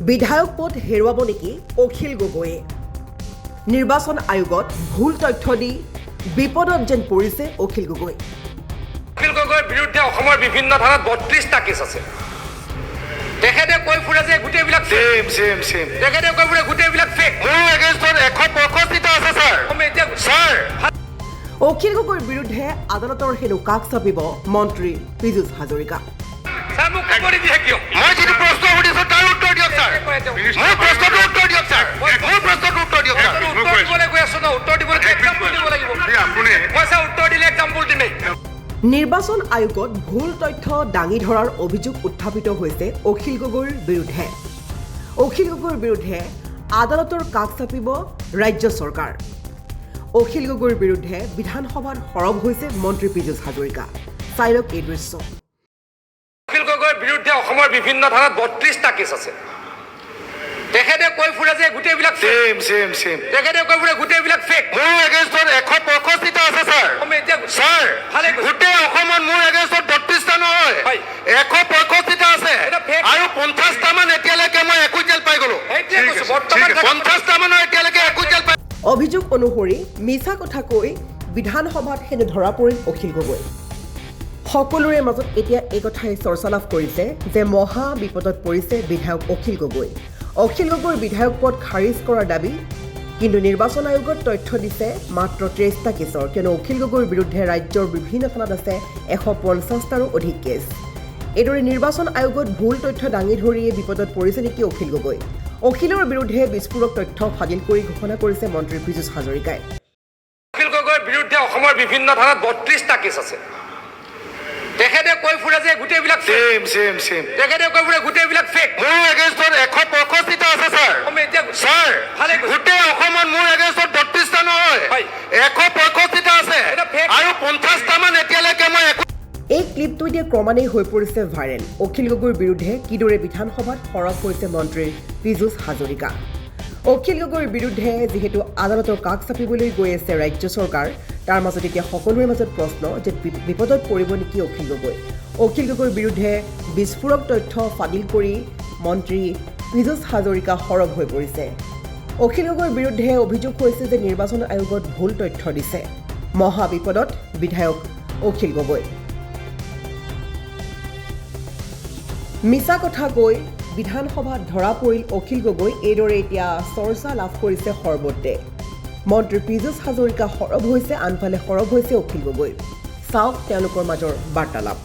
বিধায়ক পদ হেৰুৱাব নেকি অখিল গগৈয়ে? নিৰ্বাচন আয়োগত ভুল তথ্য দি বিপদত যেন পৰিছে অখিল গগৈ। অখিল গগৈৰ বিৰুদ্ধে অসমৰ বিভিন্ন থানাত 32টা কেছ আছে। তেখেতে কৈ ফুৰে যে গোটেইবিলাক সেম তেখেতে কৈ ফুৰে গোটেইবিলাক ফেক। মোৰ এগেইনষ্টত 165টা আছে ছাৰ। অখিল গগৈৰ বিৰুদ্ধে আদালতৰ হেনো কাষ চাপিব মন্ত্ৰী পীযুষ হাজৰিকা। ছাৰ মোক খবৰ দিয়ে কিয়? মই যিটো প্ৰশ্ন সুধিছো তাৰ উত্তৰ দিয়ক ছাৰ। মোৰ প্ৰশ্নটোৰ উত্তৰ দিয়ক ছাৰ। মোৰ প্ৰশ্নটোৰ উত্তৰ দিয়ক ছাৰ। উত্তৰ দিবলৈ গৈ আছো ন, উত্তৰ দিবলৈ এক্সাম্পল দিব লাগিব। আপুনি মই ছাৰ উত্তৰ দিলে এক্সাম্পল দিমেই। নিৰ্বাচন আয়োগত ভুল তথ্য দাঙি ধৰাৰ অভিযোগ উত্থাপিত হৈছে অখিল গগৈৰ বিৰুদ্ধে। অখিল গগৈৰ বিৰুদ্ধে আদালতৰ কাষ চাপিব ৰাজ্য চৰকাৰ। অখিল গগৈৰ বিৰুদ্ধে বিধানসভাত সৰব হৈছে মন্ত্ৰী পীযুষ হাজৰিকা। চাই লওক এই দৃশ্য। অখিল গগৈৰ বিৰুদ্ধে অসমৰ বিভিন্ন থানাত 32টা কেছ আছে। তেখেতে কৈ ফুৰে যে গোটেইবিলাক সেম তেখেতে কৈ ফুৰে গোটেইবিলাক ফেক। মোৰ এগেইনষ্টত 165টা আছে ছাৰ। ভালে গোটেই অসমত মোৰ এগেইনষ্টত 32টা নহয়, হয়। 165টা আছে এটা fake। আৰু 50টা মান এতিয়ালৈকে মই একো জেল পাই গলো। সেইটোৱে কৈছো, বৰ্তমান 50টা মানৰ এতিয়ালৈকে একো জেল পাই। অভিযোগ অনুসৰি মিছা কথা কৈ বিধানসভাত হেনো ধৰা পৰিল অখিল গগৈ। সকলোৰে মাজত এতিয়া এই কথাই চৰ্চা লাভ কৰিছে যে মহা বিপদত পৰিছে বিধায়ক অখিল গগৈ। অখিল গগৈৰ বিধায়ক পদ খাৰিজ কৰাৰ দাবী, কিন্তু নিৰ্বাচন আয়োগত তথ্য দিছে মাত্ৰ 30টা কেছৰ, কিয়নো অখিল গগৈৰ বিৰুদ্ধে ৰাজ্যৰ বিভিন্ন থানাত আছে 150টাৰো অধিক কেছ। এইদৰে নিৰ্বাচন আয়োগত ভুল তথ্য দাঙি ধৰিয়ে বিপদত পৰিছে নেকি অখিল গগৈ? অখিলৰ বিৰুদ্ধে বিস্ফোৰক তথ্য ফাদিল কৰি ঘোষণা কৰিছে মন্ত্ৰী পীযুষ হাজৰিকাই। অখিল গগৈৰ বিৰুদ্ধে অসমৰ বিভিন্ন থানাত 32টা কেছ আছে। তেখেতে কৈ ফুৰে যে গোটেইবিলাক সেম তেখেতে কৈ ফুৰে গোটেইবিলাক ফেক। মোৰ এগেইনষ্টত 165টা আছে ছাৰ। ভালে গোটেই অসমত মোৰ এগেইনষ্টত 32টা নহয়, হয়। 165টা আছে এটা fake। আৰু 50টা মান এতিয়ালৈকে মই একো। এই ক্লিপটো এতিয়া ক্ৰমান্বয়ে হৈ পৰিছে ভাইৰেল। অখিল গগৈৰ বিৰুদ্ধে কিদৰে বিধানসভাত সৰব হৈছে মন্ত্ৰী পীযুষ হাজৰিকা। অখিল গগৈৰ বিৰুদ্ধে যিহেতু আদালতৰ কাষ চাপিবলৈ গৈ আছে ৰাজ্য চৰকাৰ, তাৰ মাজত এতিয়া সকলোৰে মাজত প্ৰশ্ন যে বিপদত পৰিব নেকি অখিল গগৈ? অখিল গগৈৰ বিৰুদ্ধে বিস্ফোৰক তথ্য ফাদিল কৰি মন্ত্ৰী পীযুষ হাজৰিকা সৰব হৈ পৰিছে। অখিল গগৈৰ বিৰুদ্ধে অভিযোগ হৈছে যে নিৰ্বাচন আয়োগত ভুল তথ্য দিছে। মহা বিপদত বিধায়ক অখিল গগৈ। মিছা কথা কৈ বিধানসভাত ধৰা পৰিল অখিল গগৈ। এইদৰে এতিয়া চৰ্চা লাভ কৰিছে সৰ্বত্ৰে। মন্ত্ৰী পীযুষ হাজৰিকা সৰব হৈছে, আনফালে সৰব হৈছে অখিল গগৈ। চাওক তেওঁলোকৰ মাজৰ বাৰ্তালাপ।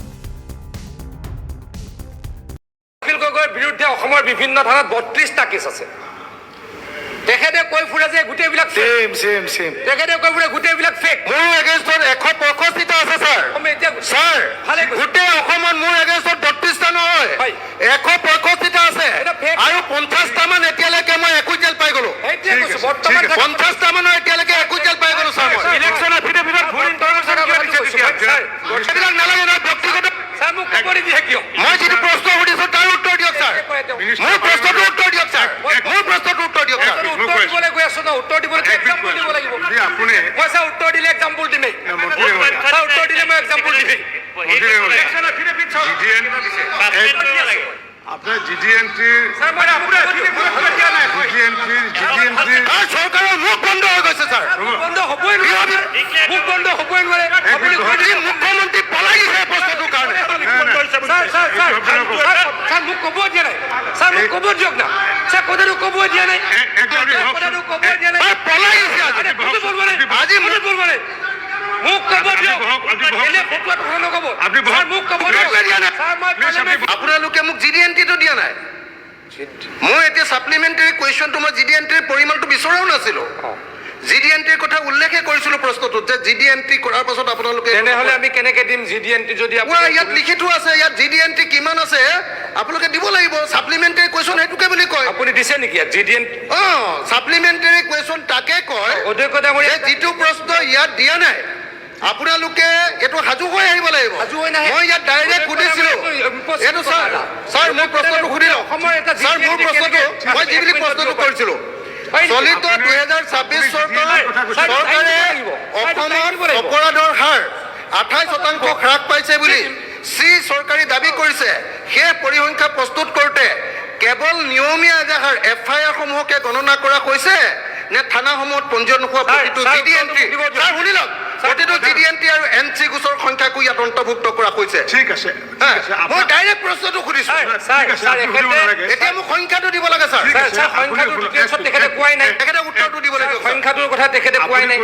অখিল গগৈৰ বিৰুদ্ধে অসমৰ বিভিন্ন থানাত 32টা কেছ আছে। তেখেতে কৈ ফুৰে যে গোটেইবিলাক সেম তেখেতে কৈ ফুৰে গোটেইবিলাক ফেক। মোৰ এগেইনষ্টত 165টা আছে ছাৰ। ভালে গোটেই অসমত মোৰ এগেইনষ্টত 32টা নহয়, হয়। 165টা আছে এটা fake। আৰু 50টা মান এতিয়ালৈকে মই একো জেল পাই গলো। সেইটোৱে কৈছো, বৰ্তমান 50টা মানৰ এতিয়ালৈকে একো জেল পাই গলো ছাৰ। মই ইলেকশ্যন এফিডেভিটত ভুল ইনফৰমেশ্যন কিয় দিছে তেতিয়া? সেইবিলাক নালাগে নহয়, ব্যক্তিগত। ছাৰ মোক খবৰ দিয়ে কিয়? মই যিটো প্ৰশ্ন সুধিছো তাৰ উত্তৰ দিয়ক ছাৰ। মোৰ প্ৰশ্নটোৰ উত্তৰ দিয়ক ছাৰ। মোৰ প্ৰশ্নটোৰ উত্তৰ দিয়ক ছাৰ। উত্তৰ দিবলৈ গৈ আছো ন, উত্তৰ দিবলৈ এক্সাম্পল দিব লাগিব। আপুনি মই ছাৰ উত্তৰ দিলে এক্সাম্পল দিমেই। ছাৰ উত্তৰ দিলে মই এক্সাম্পল দিমেই। ইলেকশ্যন এফিডেভিট চাওক। আপনাৰ জিডিএনটিৰ ছাৰ মই আপোনাৰ এফিডেভিট দিয়া নাই। চৰকাৰৰ মুখ বন্ধ হৈ গৈছে ছাৰ। বন্ধ হ'বই নোৱাৰে, মুখ বন্ধ হ'বই নোৱাৰে। আপুনি কৈ দিছে মুখ্যমন্ত্ৰী পলাই দিছে প্ৰশ্নটোৰ কাৰণে। ছাৰ মোক ক'ব দিয়া নাই। ছাৰ মোক ক'ব দিয়ক না। ছাৰ কথাটো ক'ব দিয়া নাই। কথাটো ক'ব দিয়া নাই। পলাই দিছে আজি বলব নাই। আজি বলব নাই। মোক ক'ব দিয়ক। এনে ফটোৱাত কথা নক'ব। ছাৰ মোক ক'ব দিয়ক। ছাৰ মই আপোনালোকে মোক জিডিএনটিটো দিয়া নাই। মই এতিয়া ছাপ্লিমেণ্টাৰী কুৱেশ্যনটো মই জিডিএনটিৰ পৰিমাণটো বিচৰাও নাছিলোঁ। জিডিএনটিৰ কথা উল্লেখে কৰিছিলোঁ প্ৰশ্নটোত যে জিডিএনটি কৰাৰ পাছত আপোনালোকে তেনেহ'লে আমি কেনেকৈ দিম জিডিএনটি যদি ইয়াত লিখি থোৱা আছে, ইয়াত জিডিএনটি কিমান আছে আপোনালোকে দিব লাগিব। ছাপ্লিমেণ্টাৰী কুৱেশ্যন সেইটোকে বুলি কয়। আপুনি দিছে নেকি ইয়াত জিডিএনটি? ছাপ্লিমেণ্টাৰী কুৱেশ্যন তাকে কয় অধ্যক্ষ ডাঙৰীয়া, যে যিটো প্ৰশ্ন ইয়াত দিয়া নাই আপোনালোকে এইটো সাজু হৈ আহিব লাগিব। সাজু হৈ নাহে। মই ইয়াত ডাইৰেক্ট সুধিছিলোঁ এইটো ছাৰ মোৰ প্ৰশ্নটো সুধিলোঁ। অসমৰ এটা ছাৰ মোৰ প্ৰশ্নটো মই যি বুলি প্ৰশ্নটো কৰিছিলোঁ, চলিত 2026 চৰকাৰে অসমত অপৰাধৰ হাৰ 28% হ্ৰাস পাইছে বুলি চৰকাৰী দাবী কৰিছে। সেই পৰিসংখ্যা প্ৰস্তুত কৰোঁতে কেৱল নিয়মীয়া এজাহাৰ FIR সমূহকে গণনা কৰা হৈছে নে থানাসমূহত পঞ্জীয়ন হোৱা প্ৰতিটো GD&T শুনি লওক প্ৰতিটো GD&T আৰু NC গোচৰ সংখ্যাকো ইয়াত অন্তৰ্ভুক্ত কৰা হৈছে ঠিক আছে মই ডাইৰেক্ট প্ৰশ্নটো সুধিছো এতিয়া মোক সংখ্যাটো দিব লাগে ছাৰ সংখ্যাটো ডিটেইলছত তেখেতে কোৱাই নাই তেখেতে উত্তৰটো দিব লাগে সংখ্যাটোৰ কথা তেখেতে কোৱাই নাই